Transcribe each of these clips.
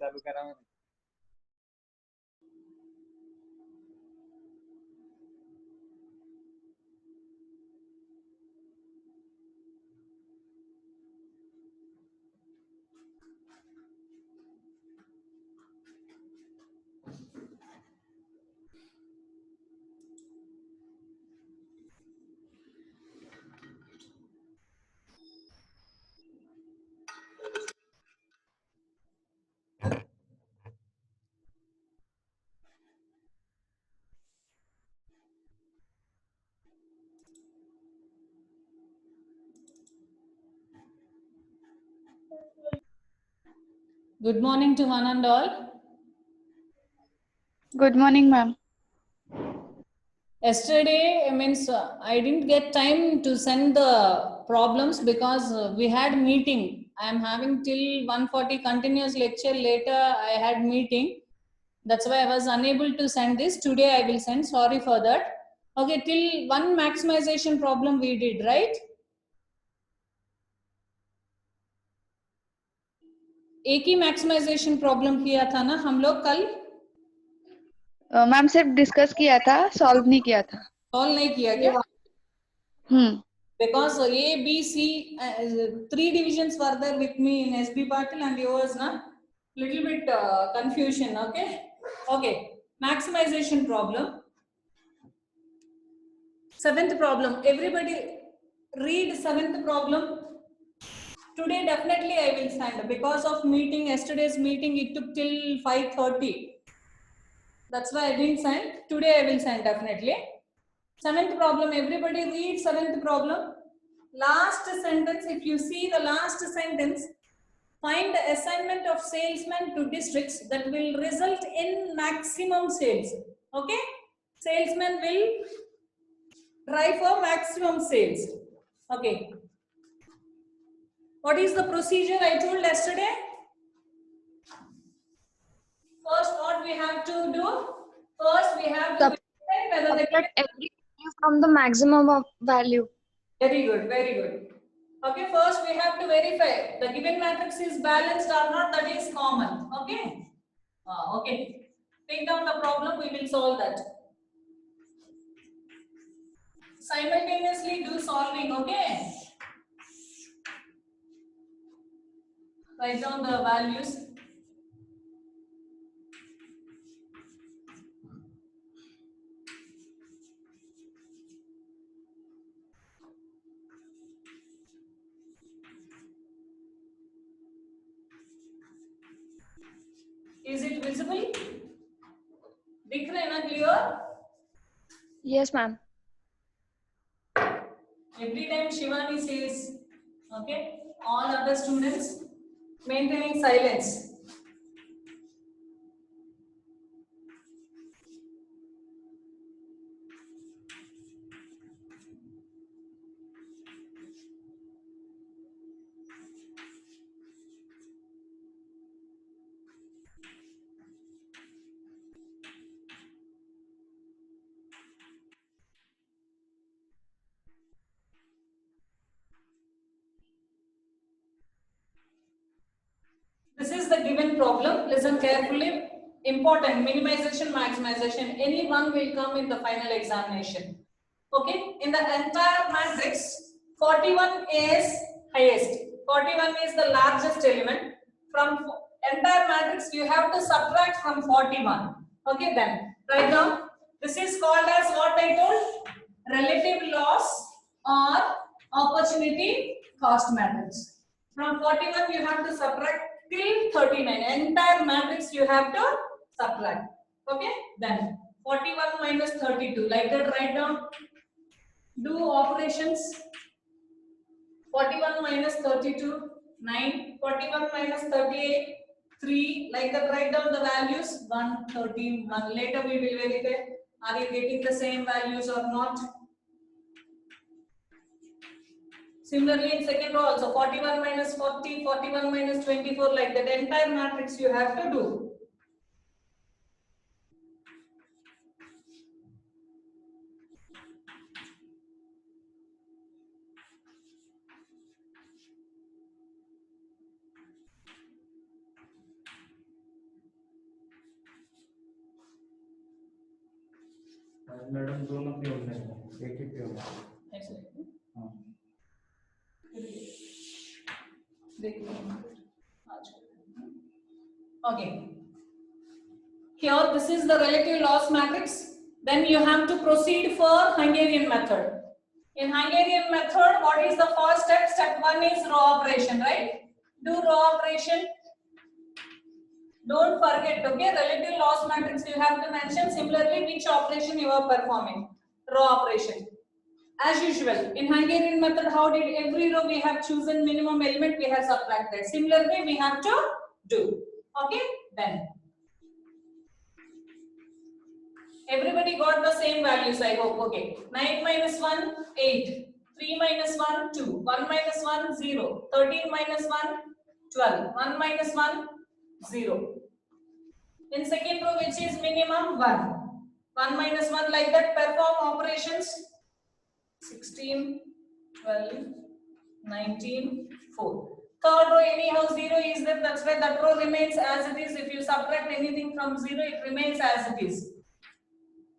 चालू करा म्हणे. Good morning to one and all. Good morning, ma'am. Yesterday, I didn't get time to send the problems because we had meeting. I am having till 1:40 continuous lecture. Later, I had meeting. That's why I was unable to send this. Today, I will send. Sorry for that. Okay, till one maximization problem we did, right? एक ही maximisation problem किया था ना हम लोग कल. Ma'am सिर्फ discuss किया था, सॉल्व नहीं किया था. सॉल्व नहीं किया क्या? Because A, B, C, 3 divisions were there with me in SB Patil and yours, na? Little bit confusion, okay? Okay, maximization problem. 7th problem, everybody read 7th problem. Today definitely I will send because of meeting, yesterday's meeting it took till 5:30. That's why I didn't send. Today I will send definitely. 7th problem, everybody read 7th problem. Last sentence, if you see the last sentence, find the assignment of salesmen to districts that will result in maximum sales. Okay? Salesmen will try for maximum sales. Okay. What is the procedure I told yesterday? First, what we have to do? First, we have to verify whether the every value from the maximum of value. Very good, very good. Okay, first we have to verify the given matrix is balanced or not, that is common. Okay. Okay. Take down the problem, we will solve that. Simultaneously do solving, okay? Write down the values. Is it visible? दिख रहा है ना clear? Yes, ma'am. Every time Shivani says, okay, all other students maintaining silence. This is the given problem. Listen carefully. Important. Minimization, maximization. Any one will come in the final examination. Okay. In the entire matrix, 41 is highest. 41 is the largest element. From entire matrix, you have to subtract from 41. Okay. Then write down. This is called as what I told? Relative loss or opportunity cost matrix. From 41 you have to subtract till 39. Entire matrix you have to subtract. Okay. Then 41 minus 32. Like that, write down. Do operations. 41 minus 32, 9. 41 minus 38, 3. Like that, write down the values. 1, 13, 1. Later we will verify. Are you getting the same values or not? Similarly, in second row also, 41 minus 40, 41 minus 24, like that. Entire matrix you have to do. Madam दोनों पे होने हैं, एक ही पे होना है। हाँ। Okay. Here, this is the relative loss matrix. Then you have to proceed for Hungarian method. In Hungarian method, what is the first step? Step 1 is row operation, right? Do row operation. Don't forget, okay? Relative loss matrix you have to mention. Similarly, which operation you are performing. Row operation. As usual, in Hungarian method, how did every row we have chosen minimum element, we have subtracted. Similarly, we have to do. Okay? Then. Everybody got the same values, I hope. Okay. 9 minus 1, 8. 3 minus 1, 2. 1 minus 1, 0. 13 minus 1, 12. 1 minus 1, 0. In second row, which is minimum? 1. 1 minus 1, like that, perform operations. 16, 12, 19, 4. Third row, anyhow 0 is there, that's why that row remains as it is. If you subtract anything from 0, it remains as it is.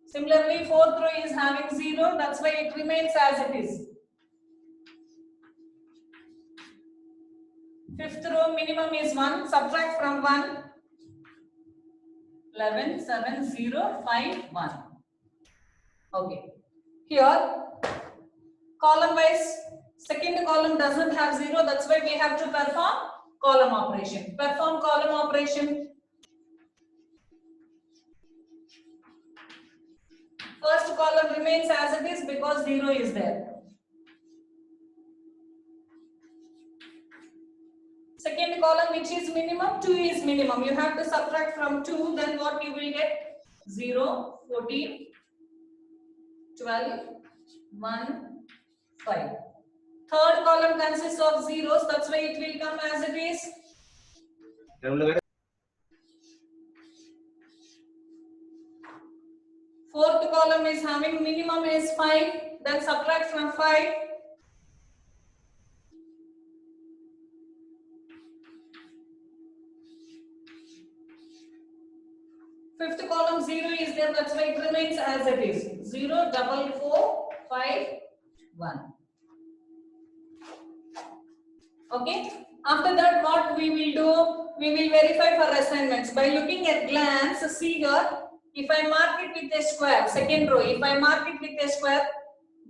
Similarly, fourth row is having 0, that's why it remains as it is. Fifth row, minimum is 1, subtract from 1. 11, 7, 0, 5, 1. Okay. Here, column wise, second column doesn't have 0, that's why we have to perform column operation. Perform column operation. First column remains as it is because 0 is there. Second column, which is minimum, 2 is minimum. You have to subtract from 2, then what you will get? 0, 14, 12, 1, 5. Third column consists of zeros, that's why it will come as it is. Fourth column is having minimum is 5, then subtract from 5. Fifth column 0 is there, that's why it remains as it is. 0, 4, 4, 5, 1. Okay. After that, what we will do? We will verify for assignments by looking at glance. See here, if I mark it with a square, second row, if I mark it with a square,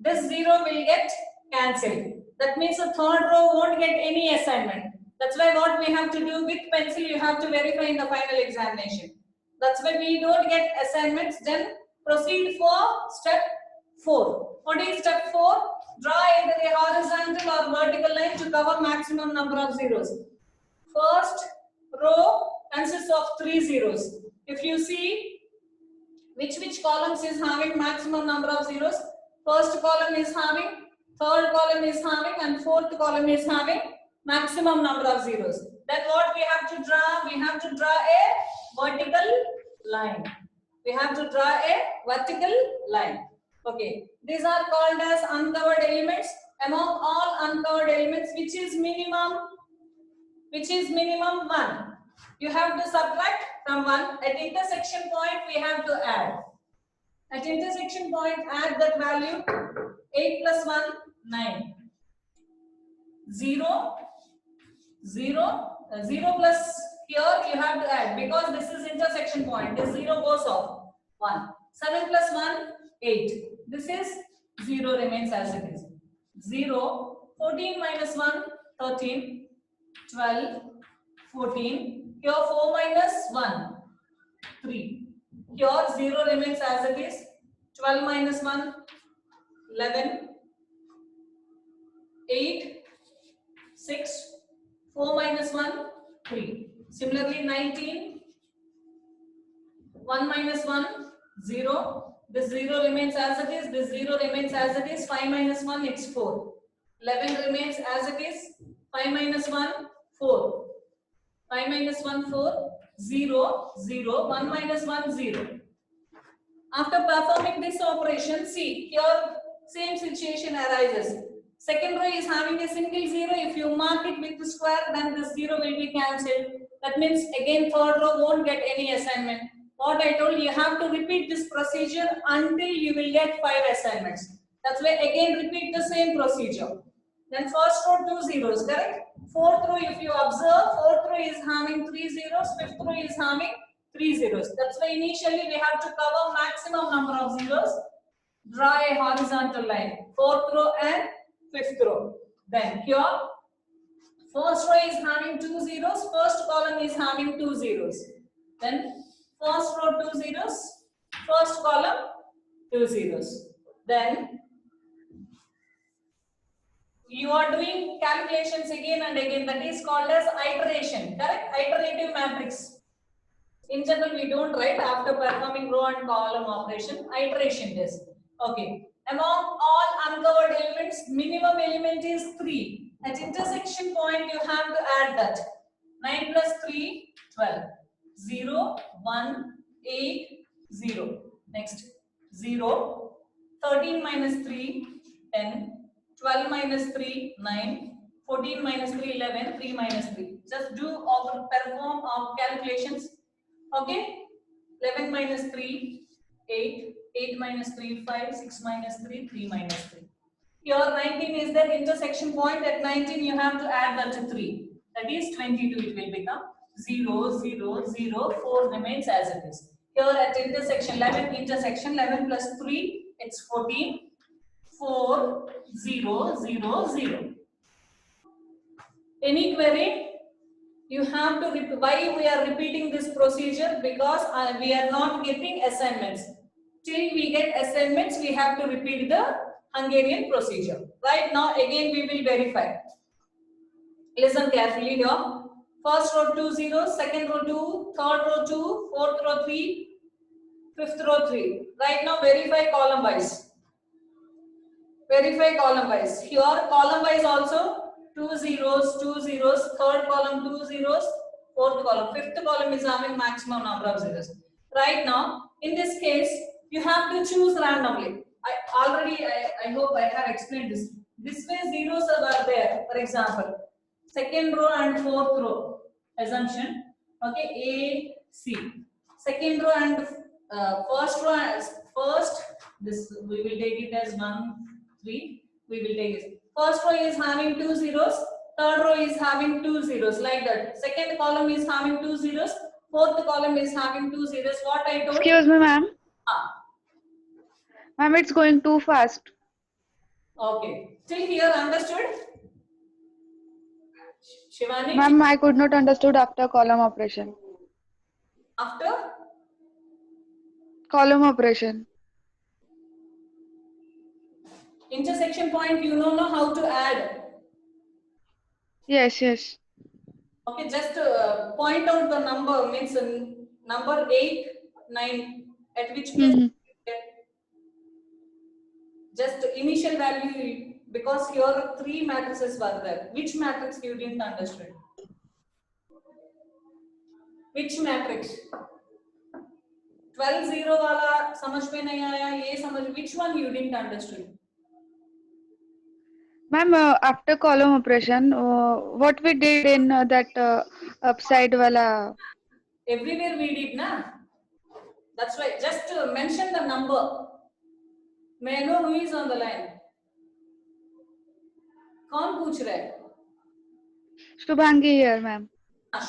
this 0 will get cancelled. That means the third row won't get any assignment. That's why what we have to do with pencil, you have to verify in the final examination. That's why we don't get assignments. Then proceed for step 4. What is step 4? Draw either a horizontal or vertical line to cover maximum number of zeros. First row consists of 3 zeros. If you see which columns is having maximum number of zeros, first column is having, third column is having, and fourth column is having maximum number of zeros. Then what we have to draw? We have to draw a vertical line. We have to draw a vertical line. Okay, these are called as uncovered elements. Among all uncovered elements, which is minimum 1. You have to subtract from 1. At intersection point, we have to add. At intersection point, add that value. 8 plus 1, 9. 0 plus here you have to add, because this is intersection point. This 0 goes off. 1. 7 plus 1, 8. This is 0 remains as it is. 0. 14 minus 1, 13. 12, 14. Here 4 minus 1, 3. Here 0 remains as it is. 12 minus 1, 11. 8, 6. 4 minus 1, 3. Similarly 19. 1 minus 1, 0. This 0 remains as it is. This 0 remains as it is. 5 minus 1, it's 4. 11 remains as it is. 5 minus 1, 4. 5 minus 1, 4. 0, 0. 1 minus 1, 0. After performing this operation, see, here same situation arises. Second row is having a single 0. If you mark it with the square, then this 0 will be cancelled. That means again third row won't get any assignment. What I told you, you have to repeat this procedure until you will get 5 assignments. That's why again repeat the same procedure. Then first row 2 zeros, correct? Fourth row, if you observe, fourth row is having 3 zeros, fifth row is having 3 zeros. That's why initially we have to cover maximum number of zeros. Draw a horizontal line. Fourth row and fifth row. Then here, first row is having 2 zeros, first column is having 2 zeros. Then first row 2 zeros, first column 2 zeros. Then you are doing calculations again and again. That is called as iteration, correct? Iterative matrix. In general, we don't write after performing row and column operation. Iteration test. Okay. Among all uncovered elements, minimum element is 3. At intersection point, you have to add that. 9 plus 3, 12. 0, 1, 8, 0. Next, 0. 13 minus 3, 10. 12 minus 3, 9. 14 minus 3, 11. 3 minus 3. Just do or perform our calculations. Okay. 11 minus 3, 8. 8 minus 3, 5. 6 minus 3, 3 minus 3. Here 19 is the intersection point. At 19 you have to add that to 3. That is 22 it will become. 0, 0, 0. 4 remains as it is. Here at intersection 11, intersection 11 plus 3, it's 14. 4, 0, 0, 0. Any query? You have to, why we are repeating this procedure? Because we are not getting assignments. Till we get assignments, we have to repeat the Hungarian procedure. Right now, again we will verify. Listen carefully here. First row 2 zeros, second row 2, third row 2, fourth row 3, fifth row 3. Right now, verify column wise. Verify column wise. Here, column wise also 2 zeros, 2 zeros, third column 2 zeros, fourth column, fifth column is having maximum number of zeros. Right now, in this case, you have to choose randomly. I hope I have explained this. This way zeros are there, for example. Second row and fourth row, assumption. Okay, A, C. Second row and first row, first, This we will take it as 1, 3. We will take it. First row is having 2 zeros. Third row is having 2 zeros, like that. Second column is having 2 zeros. Fourth column is having 2 zeros. What I told? Excuse me, ma'am. Ah, Ma'am, it's going too fast. okay. Till here understood? Shivani? Ma'am, I could not understood after column operation. After? Column operation. Intersection point, you know how to add. Yes, yes. Okay, just point out the number, means number 8, 9, at which place Mm-hmm. just initial value, because here 3 matrices were there. Which matrix you didn't understand? Which matrix? 12 0 वाला समझ में नहीं आया, ये समझ, which one you didn't understand? Ma'am, after column operation, what we did in that upside wala. Everywhere we did, na? That's why just mention the number. May I know who is on the line? कौन पूछ रहा है? Shubhangi here, ma'am.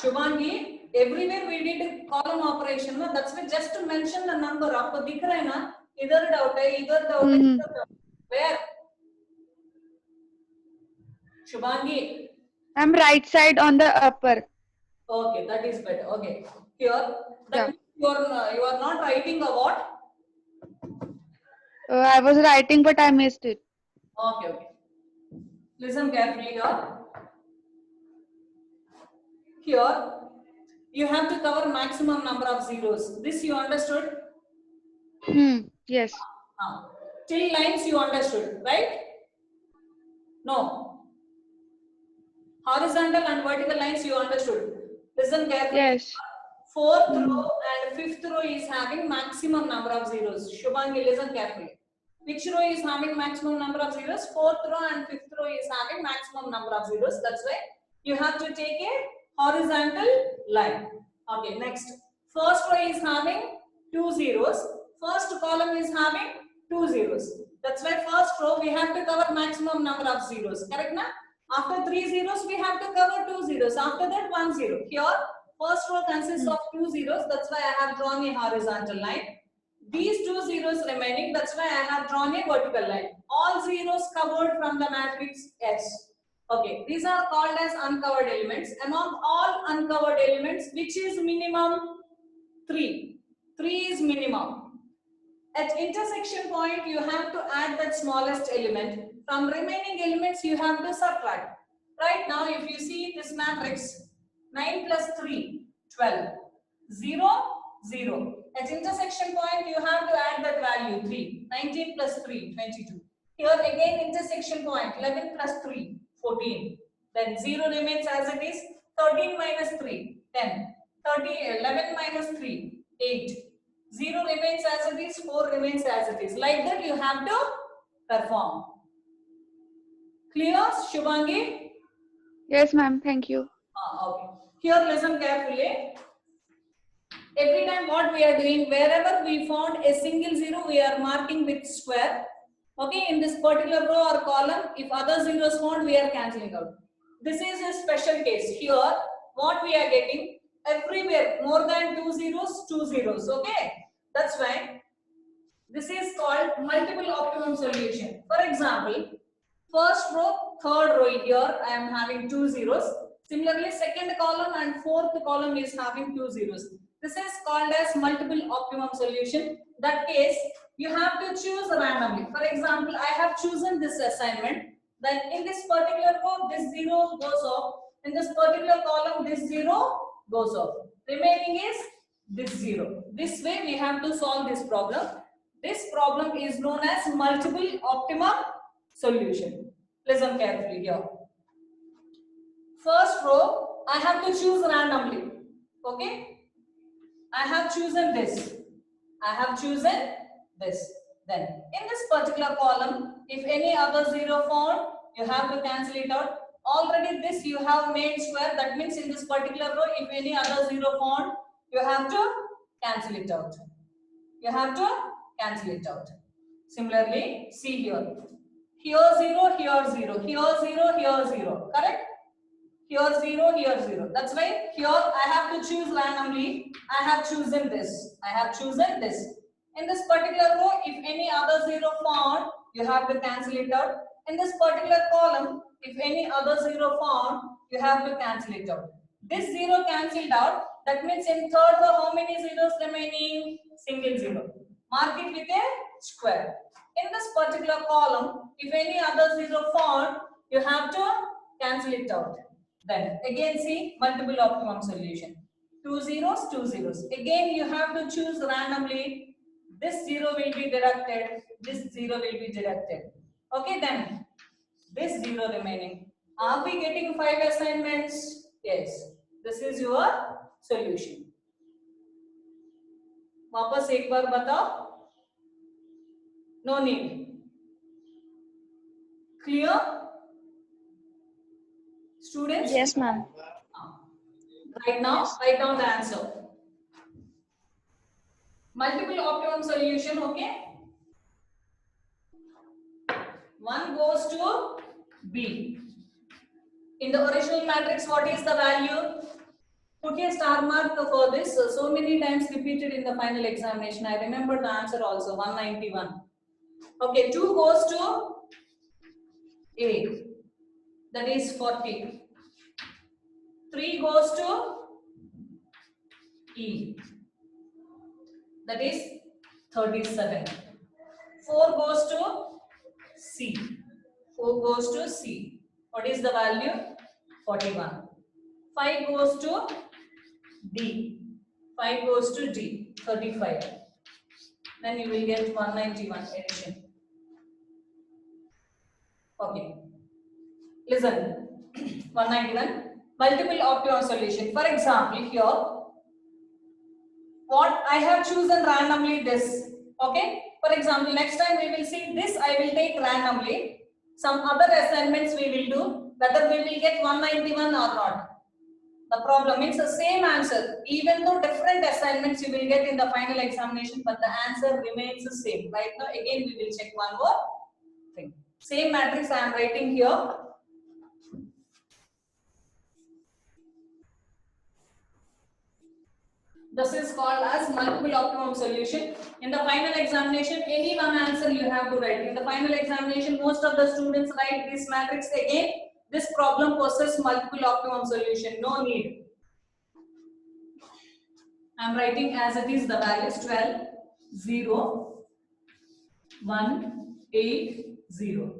Shubhangi, everywhere we did column operation, na? That's why just to mention the number. आपको दिख रहा है ना? इधर doubt है, इधर doubt है, Mm-hmm. इधर doubt है. Where? Shubhangi. I'm right side on the upper. Okay, that is better. Okay, here Yeah. that you are not writing a what? I was writing, but I missed it. Okay, okay. Listen carefully here. Here, you have to cover maximum number of zeros. This you understood? Yes. Till lines you understood, right? No. Horizontal and vertical lines you understood. Listen carefully. Yes. Fourth row and fifth row is having maximum number of zeros. Shubhangi, listen carefully. Which row is having maximum number of zeros? Fourth row and fifth row is having maximum number of zeros. That's why you have to take a horizontal line. Okay, next. First row is having 2 zeros. First column is having 2 zeros. That's why first row we have to cover maximum number of zeros. Correct na? After 3 zeros we have to cover 2 zeros. After that 1 zero. Here first row consists of 2 zeros. That's why I have drawn a horizontal line. These 2 zeros remaining, that's why I have drawn a vertical line. All zeros covered from the matrix S. Okay, these are called as uncovered elements. Among all uncovered elements, which is minimum? 3. 3 is minimum. At intersection point, you have to add that smallest element. From remaining elements, you have to subtract. Right now, if you see this matrix, 9 plus 3, 12. 0, 0. At intersection point, you have to add that value 3. 19 plus 3, 22. Here again intersection point, 11 plus 3, 14. Then 0 remains as it is. 13 minus 3, 10. 11 minus 3, 8. 0 remains as it is, 4 remains as it is. Like that you have to perform. Clear, Shubhangi? Yes, ma'am. Thank you. Okay. Here listen carefully. Every time what we are doing, wherever we found a single zero, we are marking with square. Okay, in this particular row or column, if other zeros found, we are cancelling out. This is a special case. Here, what we are getting, everywhere more than 2 zeros, 2 zeros. Okay, that's why this is called multiple optimum solution. For example, first row, third row here, I am having 2 zeros. Similarly, second column and fourth column is having 2 zeros. This is called as multiple optimum solution. That case, you have to choose randomly. For example, I have chosen this assignment. Then in this particular row, this 0 goes off. In this particular column, this 0 goes off. Remaining is this 0. This way, we have to solve this problem. This problem is known as multiple optimum solution. Listen carefully here. First row, I have to choose randomly. Okay? I have chosen this. I have chosen this. Then, in this particular column, if any other zero found, you have to cancel it out. Already this you have made square. That means in this particular row, if any other zero found, you have to cancel it out. You have to cancel it out. Similarly, see here. Here 0, here 0, here 0, here 0. Correct? Here 0, here 0. That's why here I have to choose randomly. I have chosen this. I have chosen this. In this particular row, if any other 0 found, you have to cancel it out. In this particular column, if any other 0 found, you have to cancel it out. This 0 cancelled out. That means in third row, how many zeros remaining? Single 0. Mark it with a square. In this particular column, if any other 0 found, you have to cancel it out. Then again see multiple optimum solution. 2 zeros, 2 zeros. Again you have to choose randomly. This 0 will be deducted. This 0 will be deducted. Okay, then this 0 remaining. Are we getting 5 assignments? Yes. This is your solution. वापस एक बार बताओ. No need. Clear? Students? Yes, ma'am. Right now, write down the answer. Multiple optimum solution, okay? 1 goes to B. In the original matrix, what is the value? Put a star mark for this. So many times repeated in the final examination. I remember the answer also, 191. Okay, 2 goes to A. That is 40. 3 goes to E. That is 37. 4 goes to C. 4 goes to C. What is the value? 41. 5 goes to D. 5 goes to D. 35. Then you will get 191 addition. Okay. Listen. 191. Multiple optimum solution. For example, here, what I have chosen randomly this. Okay. For example, next time we will see this. I will take randomly. Some other assignments we will do. Whether we will get 191 or not. The problem means the same answer. Even though different assignments you will get in the final examination, but the answer remains the same. Right now, again we will check one more thing. Same matrix I am writing here. This is called as multiple optimum solution. In the final examination, any one answer you have to write. In the final examination, most of the students write this matrix again. This problem possesses multiple optimum solution. No need. I am writing as it is the values 12, 0, 1, 8, 0.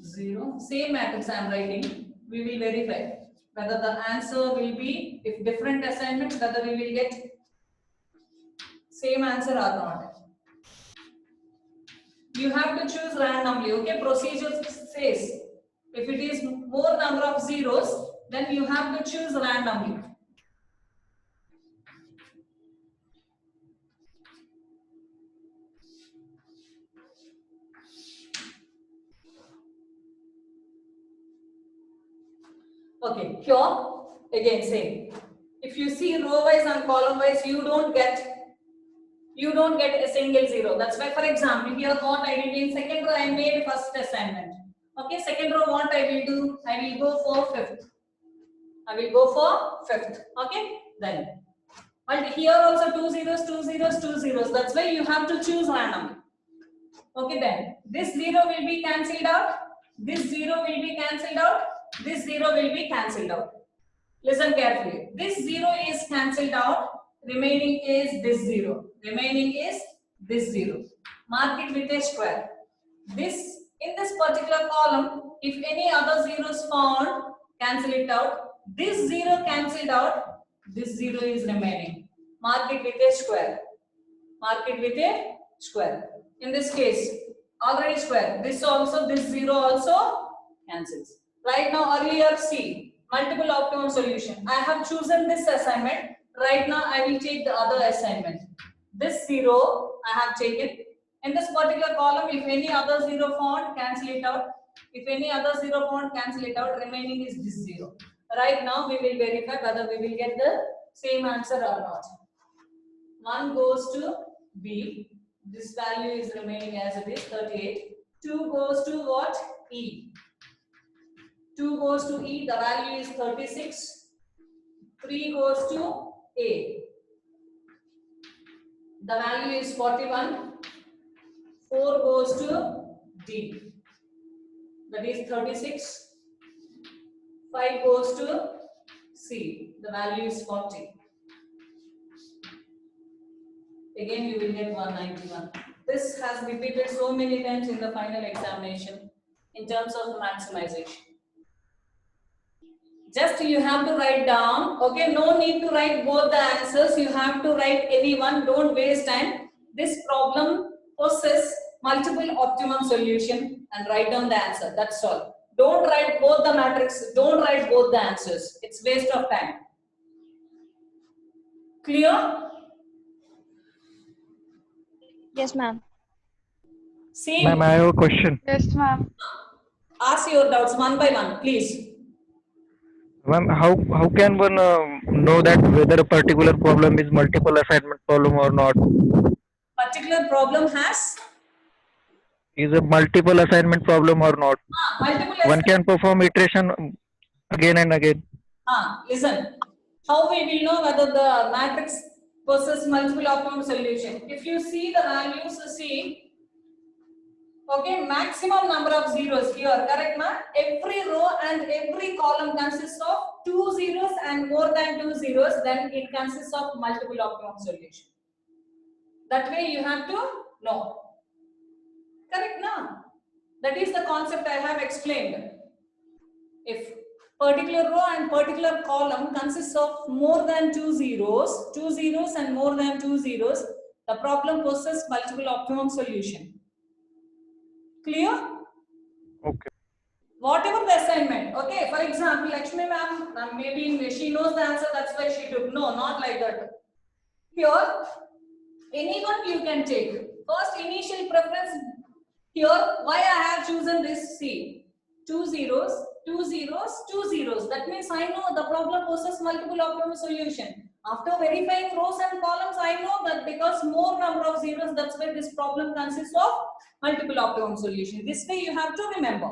0. Same matrix I am writing. We will verify whether the answer will be, if different assignments, whether we will get same answer or not. You have to choose randomly. Okay, procedure says if it is more number of zeros, then you have to choose randomly. Okay, here again same. If you see row wise and column wise, you don't get a single zero. That's why, for example, here what I did in second row, I made first assignment. Okay, second row what I will do? I will go for fifth. I will go for fifth. Okay, then. But here also 2 zeros, 2 zeros, 2 zeros. That's why you have to choose random. Okay, then this 0 will be cancelled out. This 0 will be cancelled out. This 0 will be cancelled out. Listen carefully. This 0 is cancelled out. Remaining is this 0. Remaining is this 0. Mark it with a square. This, in this particular column, if any other zeros found, cancel it out. This 0 cancelled out. This 0 is remaining. Mark it with a square. Mark it with a square. In this case, already square. This also, this 0 also cancels. Right now, earlier see, multiple optimum solution. I have chosen this assignment. Right now, I will take the other assignment. This 0 I have taken. In this particular column, if any other 0 found, cancel it out. If any other 0 found, cancel it out. Remaining is this 0. Right now, we will verify whether we will get the same answer or not. 1 goes to B. This value is remaining as it is 38. 2 goes to what? E. 2 goes to E, the value is 36. 3 goes to A. The value is 41. 4 goes to D. That is 36. 5 goes to C. The value is 40. Again, you will get 191. This has repeated so many times in the final examination in terms of maximization. Just you have to write down, okay, no need to write both the answers, you have to write any one, don't waste time. This problem possesses multiple optimum solution and write down the answer, that's all. Don't write both the matrix, don't write both the answers, it's waste of time. Clear? Yes, ma'am. Same. Ma'am, I have a question. Yes, ma'am. Ask your doubts one by one, please. Ma'am, how can one know that whether a particular problem is multiple assignment problem or not? Particular problem has Is a multiple assignment problem or not? multiple One can perform iteration again and again. Listen, how we will know whether the matrix possesses multiple optimum solution? If you see the values, see, okay, maximum number of zeros here, correct, ma? Every row and every column consists of 2 zeros and more than 2 zeros, then it consists of multiple optimum solution. That way you have to know. Correct, na? That is the concept I have explained. If particular row and particular column consists of more than 2 zeros and more than 2 zeros, the problem possesses multiple optimum solution. Clear? Okay. Whatever the assignment, okay, for example, Lakshmi ma'am, maybe she knows the answer, that's why she took. No, not like that. Here, anyone you can take. First, initial preference. Here, why I have chosen this C? 2 zeros, 2 zeros, 2 zeros. That means I know the problem possesses multiple optimum solution. After verifying rows and columns, I know that because more number of zeros, that's why this problem consists of multiple optimum solution. This way you have to remember.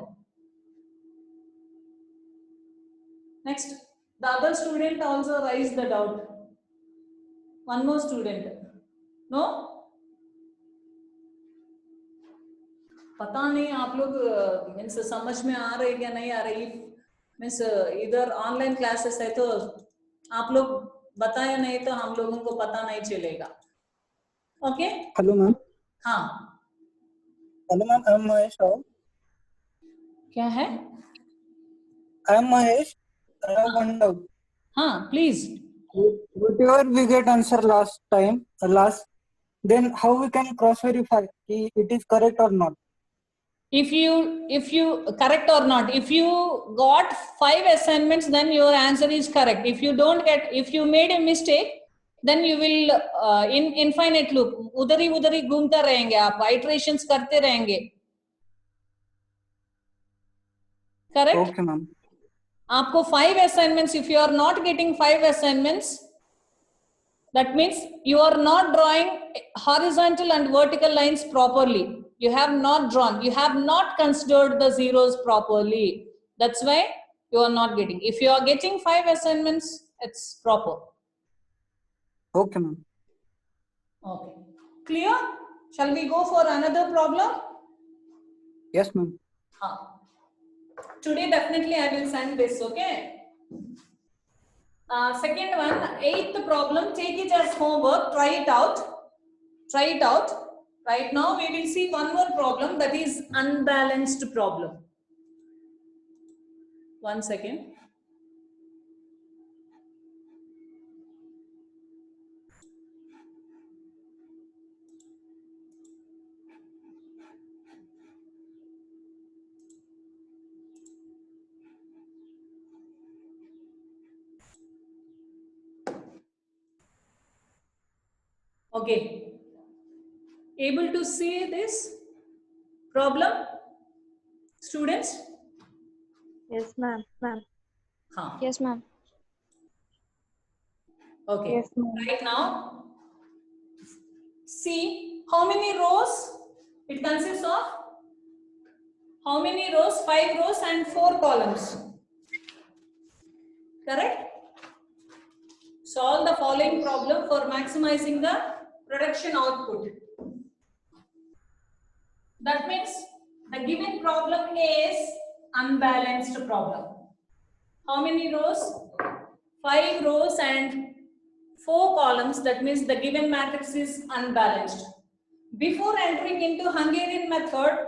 Next, the other student also raised the doubt. One more student. No? पता नहीं आप लोग means समझ में आ रहे क्या नहीं आ रही मीन्स इधर ऑनलाइन क्लासेस है तो आप लोग बताया नहीं तो हम लोगों को पता नहीं चलेगा ओके हेलो मैम हाँ hello ma'am I am Mahesh Rao क्या है I am Mahesh I have one doubt हाँ please whatever we get answer last then how we can cross verify it is correct or not. if you correct or not, if you got 5 assignments then your answer is correct. If you don't get, if you made a mistake then you will in infinite loop उधर ही घूमते रहेंगे आप iterations करते रहेंगे correct. Okay ma'am. आपको 5 assignments, if you are not getting 5 assignments, that means you are not drawing horizontal and vertical lines properly. You have not drawn, you have not considered the zeros properly. That's why you are not getting. If you are getting 5 assignments, it's proper. Okay ma'am. Okay. Clear? Shall we go for another problem? Yes ma'am. Today definitely I will send this, okay? Second one, 8th problem, take it as homework, try it out. Right now we will see one more problem, that is unbalanced problem. 1 second. Okay. Able to see this problem, students? Yes, ma'am. Huh. Yes, ma'am. Okay. Yes, ma'am. Right now, see, how many rows? It consists of how many rows? 5 rows and 4 columns. Correct? Solve the following problem for maximizing the production output. That means the given problem is unbalanced problem. How many rows? 5 rows and 4 columns. That means the given matrix is unbalanced. Before entering into Hungarian method,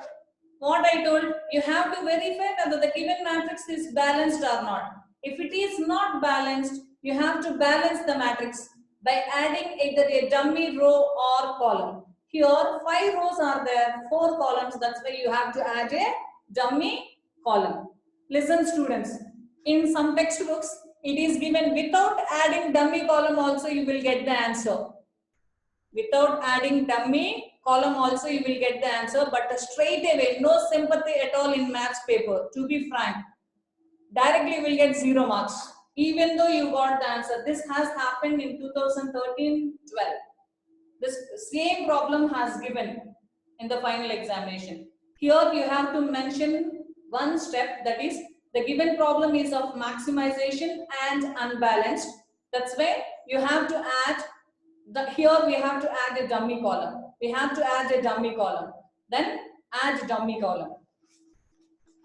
what I told, you have to verify whether the given matrix is balanced or not. If it is not balanced, you have to balance the matrix by adding either a dummy row or column. Here 5 rows are there, 4 columns, that's why you have to add a dummy column. Listen students, in some textbooks it is given without adding dummy column also you will get the answer. Without adding dummy column also you will get the answer, but straight away no sympathy at all in maths paper, to be frank. Directly you will get 0 marks even though you got the answer. This has happened in 2013-12. This same problem has given in the final examination. Here you have to mention one step, that is the given problem is of maximization and unbalanced. That's why you have to add here we have to add a dummy column. We have to add a dummy column. Then add dummy column.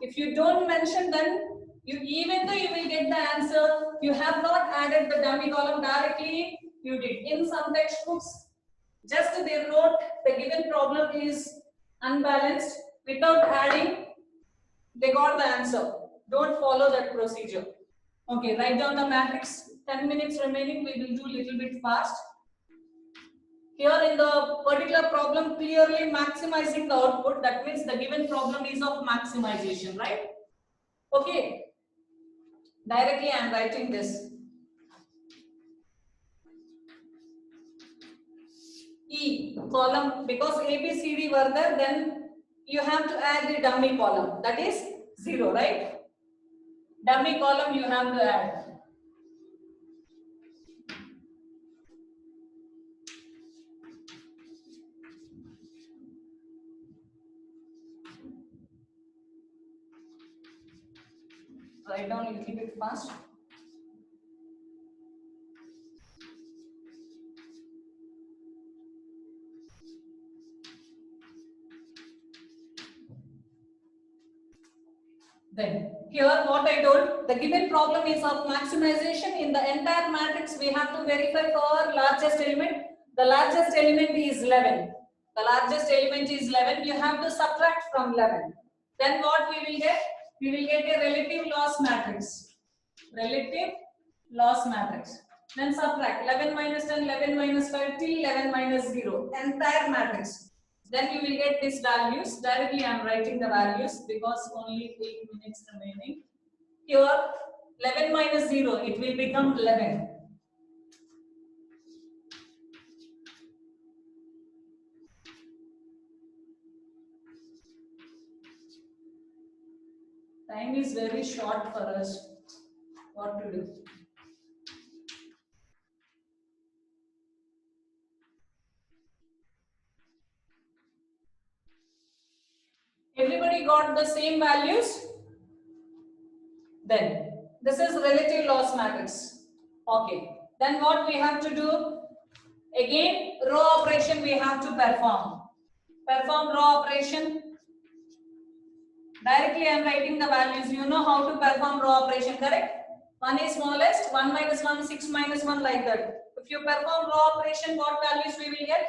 If you don't mention, then even though you will get the answer, you have not added the dummy column directly. You did. In some textbooks, just they wrote the given problem is unbalanced without adding. They got the answer. Don't follow that procedure. Okay, write down the matrix. 10 minutes remaining. We will do a little bit fast. Here in the particular problem, clearly maximizing the output. That means the given problem is of maximization, right? Okay. Directly I am writing this. E column, because A, B, C, D were there, then you have to add the dummy column. That is 0, right? Dummy column you have to add. Write down a little bit fast. Then here what I told, the given problem is of maximization. In the entire matrix we have to verify for largest element. The largest element is 11. The largest element is 11. You have to subtract from 11. Then what we will get? We will get a relative loss matrix. Relative loss matrix. Then subtract 11 minus 10, 11 minus 5 till 11 minus 0. Entire matrix. Then you will get these values. Directly I am writing the values because only 8 minutes remaining. Here 11 minus 0, it will become 11. Time is very short for us. What to do? Everybody got the same values? Then this is relative loss matrix. Okay. Then what we have to do? Again, row operation we have to perform. Perform row operation. Directly I am writing the values. You know how to perform row operation, correct? 1 is smallest, 1 minus 1, 6 minus 1, like that. If you perform row operation, what values we will get?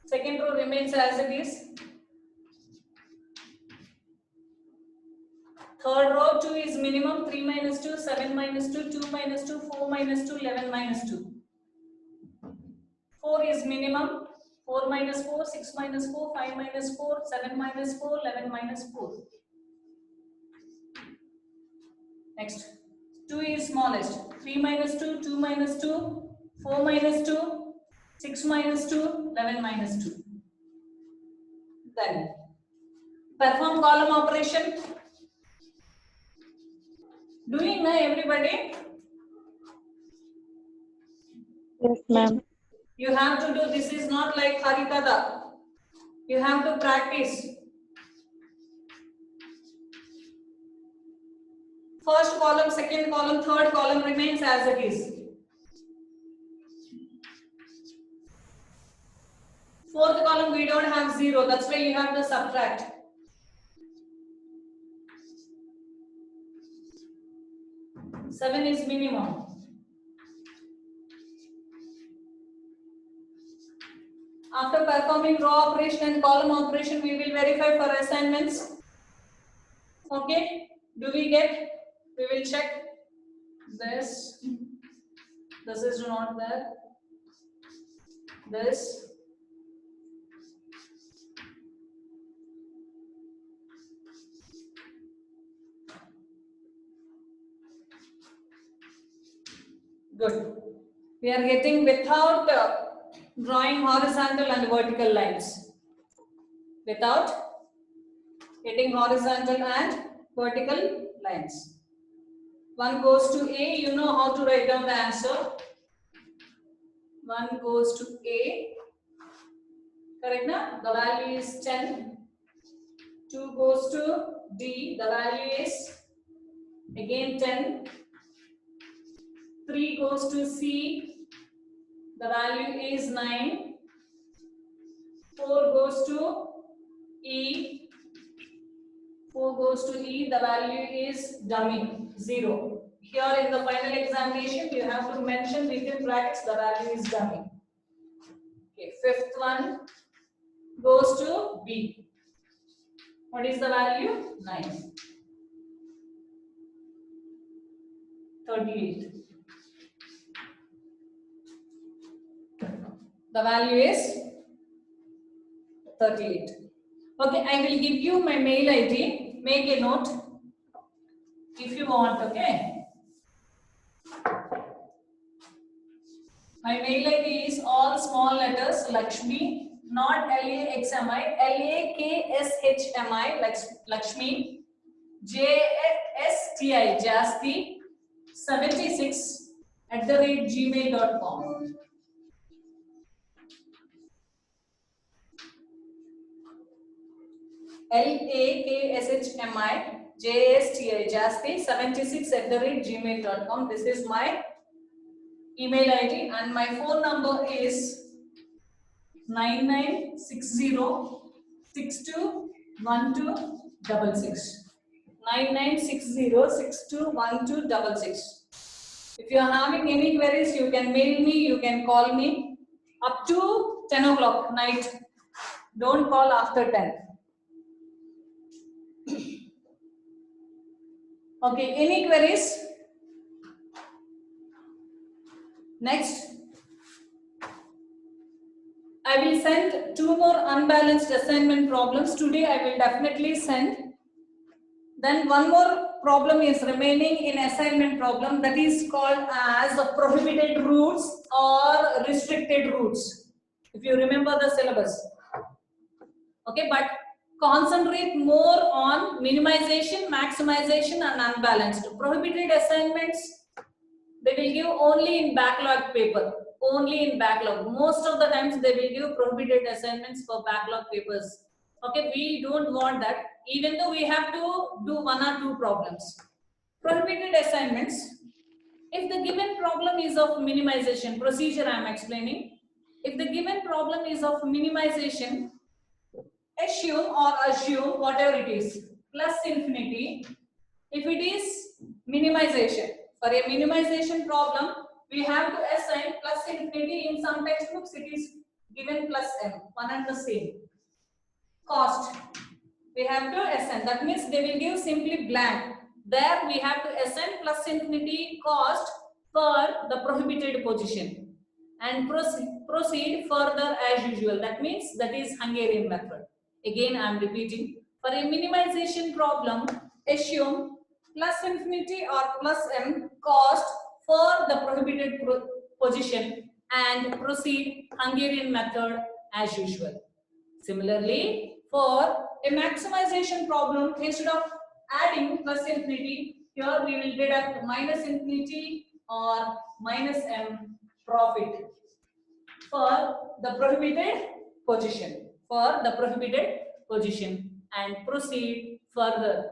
Second row remains as it is. Third row, 2 is minimum, 3 minus 2, 7 minus 2, 2 minus 2, 4 minus 2, 11 minus 2. 4 is minimum, 4 minus 4, 6 minus 4, 5 minus 4, 7 minus 4, 11 minus 4. Next, 2 is smallest, 3 minus 2, 2 minus 2, 4 minus 2, 6 minus 2, 11 minus 2. Then, perform column operation. Doing na everybody? Yes, ma'am. You have to do, this is not like Harikatha. You have to practice. First column, second column, third column remains as it is. Fourth column we don't have 0, that's why you have to subtract. Seven is minimum. After performing row operation and column operation, we will verify for assignments. Okay, do we get? We will check this. This is not there. This. Good. We are getting without drawing horizontal and vertical lines. Without getting horizontal and vertical lines. One goes to A, you know how to write down the answer. One goes to A. Correct na? The value is 10. 2 goes to D. The value is again 10. 3 goes to C. The value is 9. 4 goes to E. 4 goes to E. The value is dummy, 0. Here in the final examination, you have to mention within brackets the value is dummy. Okay, fifth one goes to B. What is the value? 9. 38. The value is 38. Okay, I will give you my mail ID. Make a note if you want, okay? My mail ID is all small letters, Lakshmi, not Laxmi, Lakshmi, Lakshmi, JSTI, Jasti, 76 @gmail.com. LAKSHMI JSTI Jasti 76 @gmail.com. This is my email ID and my phone number is 9960621266. 9960621266. If you are having any queries, you can mail me, you can call me up to 10 o'clock night. Don't call after 10. Okay, any queries? Next, I will send 2 more unbalanced assignment problems. Today I will definitely send. Then one more problem is remaining in assignment problem, that is called as prohibited routes or restricted routes. If you remember the syllabus. Okay, but concentrate more on minimization, maximization and unbalanced. Prohibited assignments, they will give only in backlog paper. Only in backlog. Most of the times they will give prohibited assignments for backlog papers. Okay, we don't want that. Even though we have to do 1 or 2 problems. Prohibited assignments, if the given problem is of minimization, procedure I am explaining. If the given problem is of minimization, assume whatever it is, plus infinity. If it is minimization, for a minimization problem, we have to assign plus infinity. In some textbooks, it is given plus m, one and the same. Cost, we have to assign. That means they will give simply blank. There we have to assign plus infinity cost for the prohibited position and proceed further as usual. That means that is Hungarian method. Again, I am repeating. For a minimization problem, assume plus infinity or plus m cost for the prohibited position and proceed Hungarian method as usual. Similarly, for a maximization problem, instead of adding plus infinity, Here we will deduct minus infinity or minus m profit for the prohibited position. And proceed further.